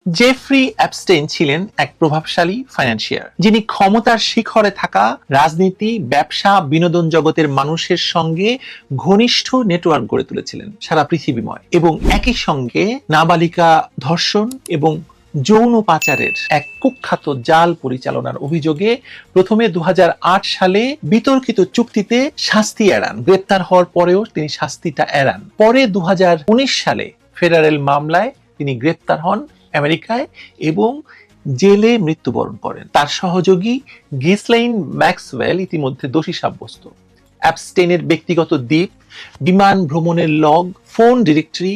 Jeffrey Epstein ছিলেন এক প্রভাবশালী ফাইন্যান্সিয়ার, যিনি ক্ষমতার শিখরে থাকা রাজনীতি, ব্যবসা, বিনোদন জগতের মানুষের সঙ্গে ঘনিষ্ঠ নেটওয়ার্ক গড়ে তুলেছিলেন সারা পৃথিবীময়, এবং একই সঙ্গে নাবালিকা ধর্ষণ এবং যৌন পাচারের এক কুখ্যাত জাল পরিচালনার অভিযোগে প্রথমে 2008 সালে বিতর্কিত চুক্তিতে শাস্তি এড়ান। গ্রেপ্তার হওয়ার পরেও তিনি শাস্তিটা এড়ান। পরে 2019 সালে ফেডারেল মামলায় তিনি গ্রেপ্তার হন আমেরিকায় এবং জেলে মৃত্যুবরণ করেন। তার সহযোগী গিসলাইন ম্যাক্সওয়েল ইতিমধ্যে দোষী সাব্যস্ত। অ্যাপস্টেইনের ব্যক্তিগত দ্বীপ, বিমান ভ্রমণের লগ, ফোন ডিরেক্টরি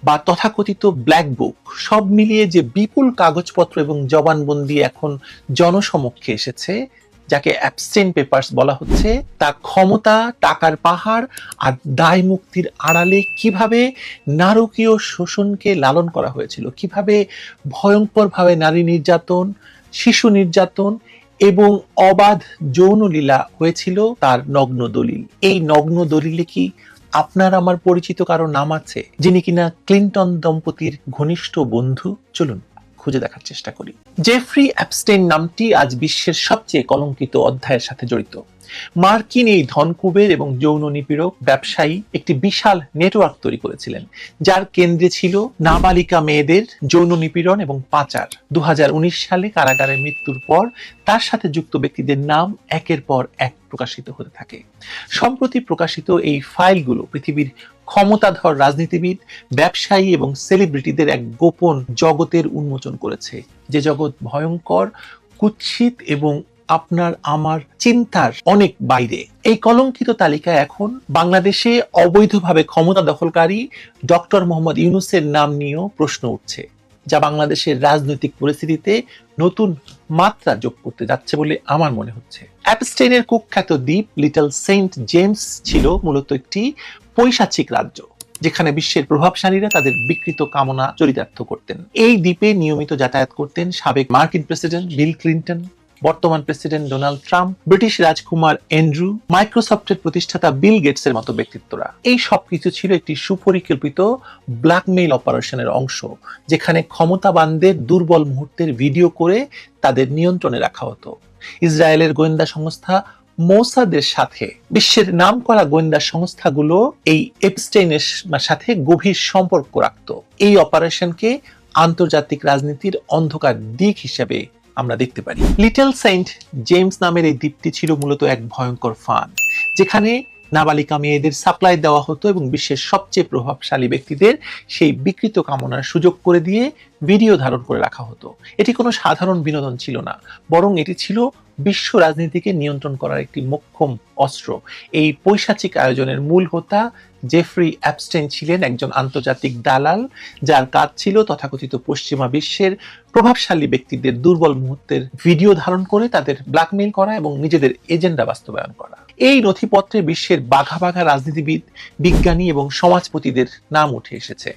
বা তথাকথিত ব্ল্যাক বুক সব মিলিয়ে যে বিপুল কাগজপত্র এবং জবানবন্দি এখন জনসমক্ষে এসেছে, যাকে অ্যাপস্টেইন পেপারস বলা হচ্ছে, তা ক্ষমতা, টাকার পাহাড় আর দায় মুক্তির আড়ালে কিভাবে নারকীয় শোষণকে লালন করা হয়েছিল, কিভাবে ভয়ঙ্করভাবে নারী নির্যাতন, শিশু নির্যাতন এবং অবাধ যৌনলীলা হয়েছিল তার নগ্ন দলিল। এই নগ্ন দলিলে কি আপনার আমার পরিচিত কারো নাম আছে, যিনি কিনা ক্লিন্টন দম্পতির ঘনিষ্ঠ বন্ধু? চলুন খুঁজে দেখার চেষ্টা করি। জেফ্রি অ্যাপস্টেইন নামটি আজ বিশ্বের সবচেয়ে কলঙ্কিত অধ্যায়ের সাথে জড়িত। মার্কিন এই ধনকুবের এবং যৌন নিপীড়ক ব্যবসায়ী একটি বিশাল নেটওয়ার্ক তৈরি করেছিলেন, যার কেন্দ্রে ছিল নাবালিকা মেয়েদের যৌন নিপীড়ন এবং পাচার। 2019 সালে কারাগারে মৃত্যুর পর তার সাথে যুক্ত ব্যক্তিদের নাম একের পর এক প্রকাশিত হতে থাকে। সম্প্রতি প্রকাশিত এই ফাইলগুলো পৃথিবীর ক্ষমতাধর রাজনীতিবিদ, ব্যবসায়ী এবং সেলিব্রিটিদের এক গোপন জগতের উন্মোচন করেছে, যে জগৎ ভয়ঙ্কর, কুৎসিত এবং আপনার আমার চিন্তার অনেক বাইরে। এই কলঙ্কিত তালিকায় এখন বাংলাদেশে অবৈধভাবে ক্ষমতা দখলকারী ডক্টর মোহাম্মদ ইউনূসের নাম নিয়েও প্রশ্ন উঠছে, যা বাংলাদেশের রাজনৈতিক পরিস্থিতিতে নতুন মাত্রা যোগ করতে যাচ্ছে বলে আমার মনে হচ্ছে। অ্যাপস্টেইনের কুখ্যাত দ্বীপ লিটল সেন্ট জেমস ছিল মূলত একটি পৈশাচিক রাজ্য, যেখানে বিশ্বের প্রভাবশালীরা তাদের বিকৃত কামনা চরিতার্থ করতেন। এই দ্বীপে নিয়মিত যাতায়াত করতেন সাবেক মার্কিন প্রেসিডেন্ট বিল ক্লিন্টন, বর্তমান প্রেসিডেন্ট ডোনাল্ড ট্রাম্প, ব্রিটিশ রাজকুমার অ্যান্ড্রু, মাইক্রোসফটের প্রতিষ্ঠাতা বিল গেটসের মতো ব্যক্তিত্বরা। এই সবকিছু ছিল একটি সুপরিকল্পিত ব্ল্যাকমেইল অপারেশনের অংশ, যেখানে ক্ষমতাবানদের দুর্বল মুহূর্তের ভিডিও করে তাদের নিয়ন্ত্রণে রাখা হতো। ইসরায়েলের গোয়েন্দা সংস্থা মোসাদের সাথে বিশ্বের নামকরা গোয়েন্দা সংস্থাগুলো এই এপস্টেইনের সাথে গভীর সম্পর্ক রাখত। এই অপারেশনকে আন্তর্জাতিক রাজনীতির অন্ধকার দিক হিসেবে আমরা দেখতে পারি। লিটল সেন্ট জেমস নামের এই দ্বীপটি ছিল মূলত এক ভয়ঙ্কর ফাঁদ, যেখানে নাবালিকা মেয়েদের সাপ্লাই দেওয়া হতো এবং বিশ্বের সবচেয়ে প্রভাবশালী ব্যক্তিদের সেই বিকৃত কামনার সুযোগ করে দিয়ে ভিডিও ধারণ করে রাখা হতো। এটি কোনো সাধারণ বিনোদন ছিল না, বরং এটি ছিল বিশ্ব রাজনীতিকে নিয়ন্ত্রণ করার একটি মোক্ষম অস্ত্র। এই পৈশাচিক আয়োজনের মূল হোতা জেফ্রি অ্যাপস্টেইন ছিলেন একজন আন্তর্জাতিক দালাল, যার কাজ ছিল তথাকথিত পশ্চিমা বিশ্বের প্রভাবশালী ব্যক্তিদের দুর্বল মুহূর্তের ভিডিও ধারণ করে তাদের ব্ল্যাকমেইল করা এবং নিজেদের এজেন্ডা বাস্তবায়ন করা। এই নথিপত্রে বিশ্বের বাঘা বাঘা রাজনীতিবিদ, বিজ্ঞানী এবং সমাজপতিদের নাম উঠে এসেছে।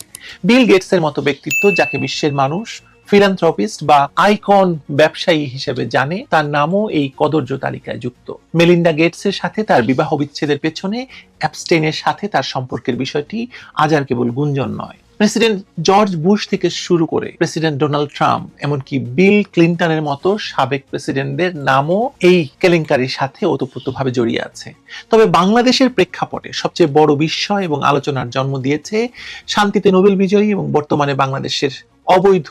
বিল গেটসের মতো ব্যক্তিত্ব, যাকে বিশ্বের মানুষ ফিলান্থ্রপিস্ট বা আইকন ব্যবসায়ী হিসেবে জানে, তার নামও এই কদর্য তালিকায় যুক্ত। মেলিন্ডা গেটসের সাথে তার বিবাহ বিচ্ছেদের পেছনে অ্যাপস্টেইনের সাথে তার সম্পর্কের বিষয়টি আজ আর কেবল গুঞ্জন নয়। প্রেসিডেন্ট জর্জ বুশ থেকে শুরু করে প্রেসিডেন্ট ডোনাল্ড ট্রাম্প, এমনকি বিল ক্লিন্টনের মতো সাবেক প্রেসিডেন্টদের নামও এই কেলেঙ্কারির সাথে ওতপ্রোতভাবে জড়িয়ে আছে। তবে বাংলাদেশের প্রেক্ষাপটে সবচেয়ে বড় বিস্ময় এবং আলোচনার জন্ম দিয়েছে শান্তিতে নোবেল বিজয়ী এবং বর্তমানে বাংলাদেশের অবৈধ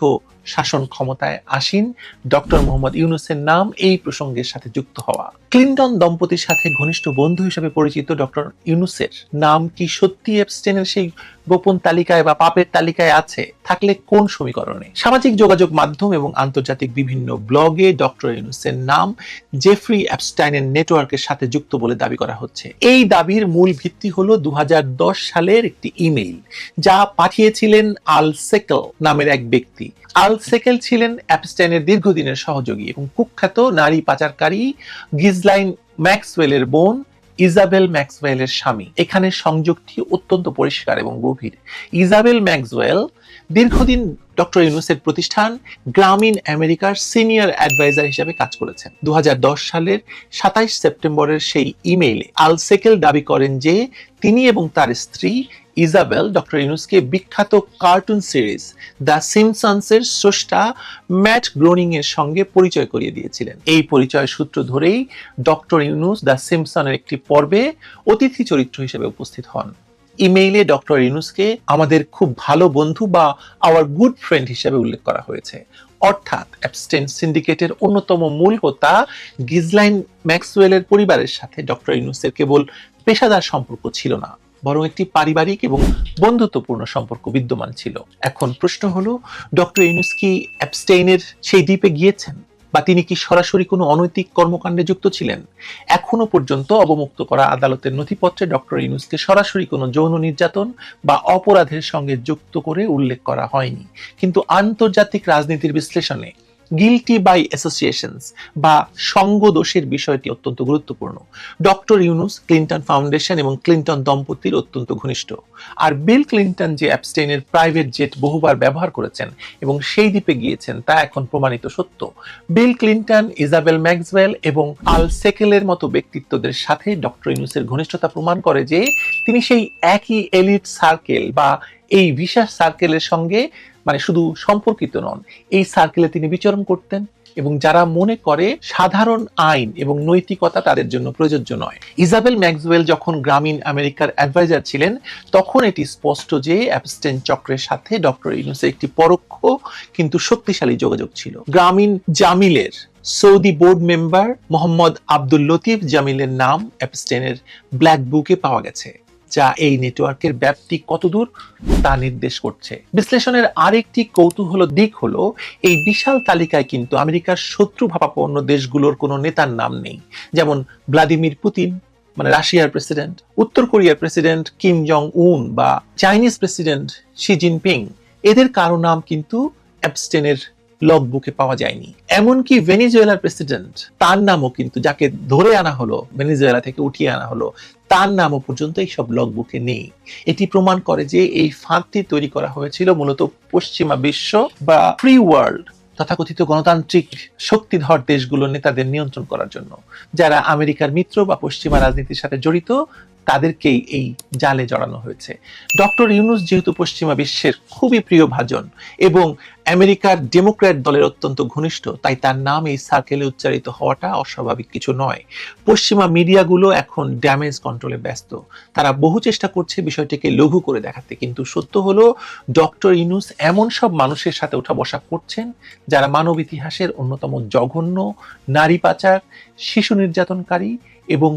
শাসন ক্ষমতায় আসীন ডক্টর মোহাম্মদ ইউনূসের নাম এই প্রসঙ্গের সাথে যুক্ত হওয়া। ক্লিন্টন দম্পতির সাথে ঘনিষ্ঠ বন্ধু হিসেবে পরিচিত ডক্টর ইউনূসের নাম কি সত্যি এপস্টেইনের সেই গোপন তালিকায় বা পাপের তালিকায় আছে? থাকলে কোন সমীকরণে? সামাজিক যোগাযোগ মাধ্যম এবং আন্তর্জাতিক বিভিন্ন ব্লগে ডক্টর ইউনূসের নাম জেফ্রি অ্যাপস্টেইনের নেটওয়ার্কের সাথে যুক্ত বলে দাবি করা হচ্ছে। এই দাবির মূল ভিত্তি হলো 2010 সালের একটি ইমেইল, যা পাঠিয়েছিলেন আল সেকেল নামের এক ব্যক্তি। আল সেকেল ছিলেন অ্যাপস্টেইনের দীর্ঘদিনের সহযোগী এবং কুখ্যাত নারী পাচারকারী গিসলাইন ম্যাক্সওয়েলের বোন ইজাবেল ম্যাক্সওয়েলের স্বামী। এখানে সংযোগটি অত্যন্ত পরিষ্কার এবং গভীর। ইজাবেল ম্যাক্সওয়েল দীর্ঘদিন ডক্টর ইউনূসের প্রতিষ্ঠান গ্রামীণ আমেরিকার সিনিয়র অ্যাডভাইজার হিসেবে কাজ করেছেন। 2010 সালের 27 সেপ্টেম্বরের সেই ইমেইলে আল সেকেল দাবি করেন যে তিনি এবং তার স্ত্রী ইজাবেল ডক্টর ইউনূসকে বিখ্যাত কার্টুন সিরিজ দ্য সিম্পসনসের স্রষ্টা ম্যাট গ্রোনিং এর সঙ্গে পরিচয় করিয়ে দিয়েছিলেন। এই পরিচয় সূত্র ধরেই ডক্টর ইউনূস দ্য সিম্পসনের একটি পর্বে অতিথি চরিত্র হিসেবে উপস্থিত হন। ইমেইলে ডক্টর ইউনূসকে আমাদের খুব ভালো বন্ধু বা আওয়ার গুড ফ্রেন্ড হিসেবে উল্লেখ করা হয়েছে। অর্থাৎ অ্যাবস্টেইন সিন্ডিকেটের অন্যতম মূল হোতা গিজলাইন ম্যাক্সওয়েলের পরিবারের সাথে ডক্টর ইউনূসের কেবল পেশাদার সম্পর্ক ছিল না, বরং একটি পারিবারিক এবং বন্ধুত্বপূর্ণ সম্পর্ক বিদ্যমান ছিল। এখন প্রশ্ন হলো, ডক্টর ইউনূস কি অ্যাবস্টেইনের সেই দ্বীপে গিয়েছেন, বা তিনি কি সরাসরি কোনো অনৈতিক কর্মকাণ্ডে যুক্ত ছিলেন? এখনো পর্যন্ত অবমুক্ত করা আদালতের নথিপত্রে ডক্টর ইউনূসকে সরাসরি কোনো যৌন নির্যাতন বা অপরাধের সঙ্গে যুক্ত করে উল্লেখ করা হয়নি। কিন্তু আন্তর্জাতিক রাজনীতির বিশ্লেষণে গিলটি বাই অ্যাসোসিয়েশনস বা সঙ্গ দোষের বিষয়টি অত্যন্ত গুরুত্বপূর্ণ। ডক্টর ইউনূস ক্লিন্টন ফাউন্ডেশন এবং ক্লিন্টন দম্পতির অত্যন্ত ঘনিষ্ঠ। আর বিল ক্লিন্টন যে অ্যাবস্টেইনের প্রাইভেট জেট বহুবার ব্যবহার করেছেন এবং সেই দ্বীপে গিয়েছেন তা এখন প্রমাণিত সত্য। বিল ক্লিন্টন, ইজাবেল ম্যাক্সওয়েল এবং আল সেকেলের মতো ব্যক্তিত্বদের সাথে ডক্টর ইউনূসের ঘনিষ্ঠতা প্রমাণ করে যে তিনি সেই একই এলিট সার্কেল বা এই বিশেষ সার্কেলের সঙ্গে শুধু সম্পর্কিত নন, এই সার্কেলে তিনি বিচরণ করতেন এবং যারা মনে করে সাধারণ আইন এবং নৈতিকতা তাদের জন্য প্রযোজ্য নয়। ইজাবেল ম্যাক্সওয়েল যখন গ্রামীণ আমেরিকার অ্যাডভাইজার ছিলেন তখন এটি স্পষ্ট যে অ্যাবস্টেইন চক্রের সাথে ডক্টর ইউনূসের একটি পরোক্ষ কিন্তু শক্তিশালী যোগাযোগ ছিল। গ্রামীণ জামিলের Saudi board member Mohammad Abdul Latif জামিলের নাম অ্যাবস্টেইনের ব্ল্যাক বুকে পাওয়া গেছে, যা এই নেটওয়ার্কের ব্যাপ্তি কতদূর তা নির্দেশ করছে। বিশ্লেষণের আরেকটি কৌতূহল দিক হলো, এই বিশাল তালিকায় কিন্তু আমেরিকার শত্রু ভাবাপন্ন দেশগুলোর কোনো নেতার নাম নেই, যেমন ভ্লাদিমির পুতিন রাশিয়ার প্রেসিডেন্ট, উত্তর কোরিয়ার প্রেসিডেন্ট কিম জং উন বা চাইনিজ প্রেসিডেন্ট শি জিনপিং। এদের কারো নাম কিন্তু অ্যাবস্টেইনের লগবুকে পাওয়া যায়নি। এমনকি ভেনেজুয়েলার প্রেসিডেন্ট, তার নামও কিন্তু, যাকে ধরে আনা হলো, ভেনেজুয়েলা থেকে উঠিয়ে আনা হলো, তার নামও পর্যন্ত এই সব লগবুকে নেই। এটি প্রমাণ করে যে এই ফাঁদটি তৈরি করা হয়েছিল মূলত পশ্চিমা বিশ্ব বা ফ্রি ওয়ার্ল্ড, তথাকথিত গণতান্ত্রিক শক্তিধর দেশগুলোর নেতাদের নিয়ন্ত্রণ করার জন্য। যারা আমেরিকার মিত্র বা পশ্চিমা রাজনীতির সাথে জড়িত তাদেরকেই এই জালে জড়ানো হয়েছে। ডক্টর ইউনূস যেহেতু পশ্চিমা বিশ্বের খুবই প্রিয় ভাজন এবং আমেরিকার ডেমোক্র্যাট দলের অত্যন্ত ঘনিষ্ঠ, তাই তার নাম এই সার্কেলে উচ্চারিত হওয়াটা অস্বাভাবিক কিছু নয়। পশ্চিমা মিডিয়াগুলো এখন ড্যামেজ কন্ট্রোলে ব্যস্ত। তারা বহু চেষ্টা করছে বিষয়টিকে লঘু করে দেখাতে, কিন্তু সত্য হলো ডক্টর ইউনূস এমন সব মানুষের সাথে ওঠা বসা করছেন যারা মানব ইতিহাসের অন্যতম জঘন্য নারী পাচার, শিশু নির্যাতনকারী এবং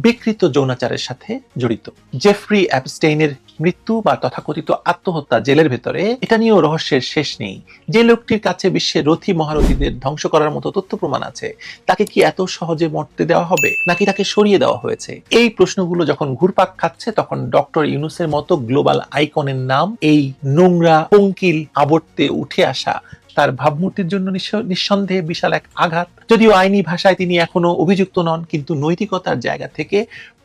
বিকৃত যৌনাচারের সাথে জড়িত। জেফ্রি অ্যাবস্টেইনের মৃত্যু বা তথাকথিত আত্মহত্যা জেলের ভেতরে, এটা নিয়েও রহস্যের শেষ নেই। যে লোকটির কাছে বিশ্বের রথী মহারথীদের ধ্বংস করার মতো তথ্য প্রমাণ আছে, তাকে কি এত সহজে মরতে দেওয়া হবে, নাকি তাকে সরিয়ে দেওয়া হয়েছে? এই প্রশ্নগুলো যখন ঘুরপাক খাচ্ছে তখন ডক্টর ইউনূসের মতো গ্লোবাল আইকনের নাম এই নোংরা পঙ্কিল আবর্তে উঠে আসা তার ভাবমূর্তির জন্য নিঃসন্দেহে বিশাল এক আঘাত। যদিও আইনি ভাষায় তিনি এখনো অভিযুক্ত নন, কিন্তু নৈতিকতার জায়গা থেকে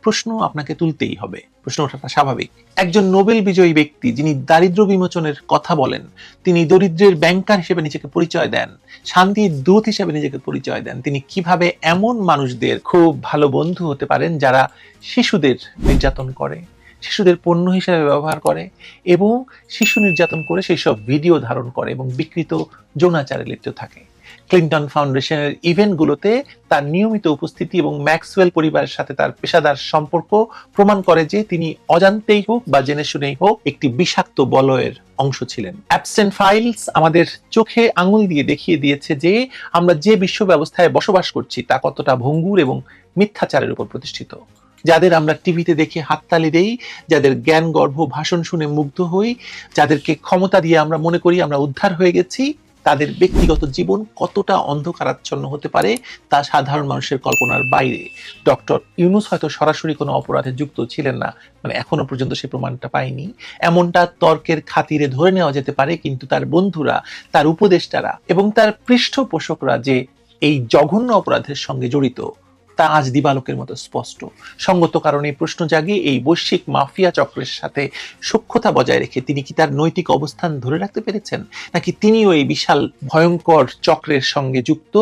প্রশ্ন আপনাকে তুলতেই হবে। প্রশ্ন ওঠাটা স্বাভাবিক। একজন নোবেল বিজয়ী ব্যক্তি যিনি দারিদ্র বিমোচনের কথা বলেন, তিনি দরিদ্রের ব্যাংকার হিসেবে নিজেকে পরিচয় দেন, শান্তির দূত হিসেবে নিজেকে পরিচয় দেন, তিনি কিভাবে এমন মানুষদের খুব ভালো বন্ধু হতে পারেন যারা শিশুদের নির্যাতন করে, শিশুদের পণ্য হিসেবে ব্যবহার করে এবং শিশু নির্যাতন করে সেই সব ভিডিও ধারণ করে এবং বিকৃত যৌনাচারে লিপ্ত থাকে? ক্লিন্টন ফাউন্ডেশনের ইভেন্টগুলোতে তার নিয়মিত উপস্থিতি এবং ম্যাক্সওয়েল পরিবারের সাথে তার পেশাদার সম্পর্ক প্রমাণ করে যে তিনি অজান্তেই হোক বা জেনে শুনেই হোক একটি বিষাক্ত বলয়ের অংশ ছিলেন। অ্যাবস্টেইন ফাইলস আমাদের চোখে আঙুল দিয়ে দেখিয়ে দিয়েছে যে আমরা যে বিশ্ব ব্যবস্থায় বসবাস করছি তা কতটা ভঙ্গুর এবং মিথ্যাচারের উপর প্রতিষ্ঠিত। যাদের আমরা টিভিতে দেখে হাততালি দেই, যাদের জ্ঞান গর্ভ ভাষণ শুনে মুগ্ধ হই, যাদেরকে ক্ষমতা দিয়ে আমরা মনে করি আমরা উদ্ধার হয়ে গেছি, তাদের ব্যক্তিগত জীবন কতটা অন্ধকারাচ্ছন্ন হতে পারে তা সাধারণ মানুষের কল্পনার বাইরে। ডক্টর ইউনূস হয়তো সরাসরি কোনো অপরাধে যুক্ত ছিলেন না, এখনো পর্যন্ত সে প্রমাণটা পায়নি, এমনটা তর্কের খাতিরে ধরে নেওয়া যেতে পারে, কিন্তু তার বন্ধুরা, তার উপদেষ্টারা এবং তার পৃষ্ঠপোষকরা যে এই জঘন্য অপরাধের সঙ্গে জড়িত তা আজ দিবালোকের মতো স্পষ্ট। সঙ্গত কারণে প্রশ্ন জাগে, এই বৈশ্বিক মাফিয়া চক্রের সাথে সখ্যতা বজায় রেখে তিনি কি তার নৈতিক অবস্থান ধরে রাখতে পেরেছেন, নাকি তিনিও এই বিশাল ভয়ঙ্কর চক্রের সঙ্গে যুক্ত,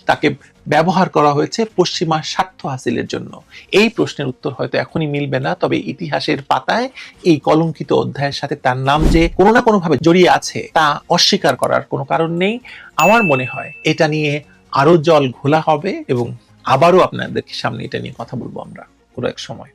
তাকে ব্যবহার করা হয়েছে পশ্চিমা স্বার্থ হাসিলের জন্য? এই প্রশ্নের উত্তর হয়তো এখনই মিলবে না, তবে ইতিহাসের পাতায় এই কলঙ্কিত অধ্যায়ের সাথে তার নাম যে কোনো না কোনো ভাবে জড়িয়ে আছে তা অস্বীকার করার কোনো কারণ নেই। আমার মনে হয় এটা নিয়ে আরো জল ঘোলা হবে এবং আবারও আপনাদের সামনে এটা নিয়ে কথা বলবো আমরা কোনো এক সময়।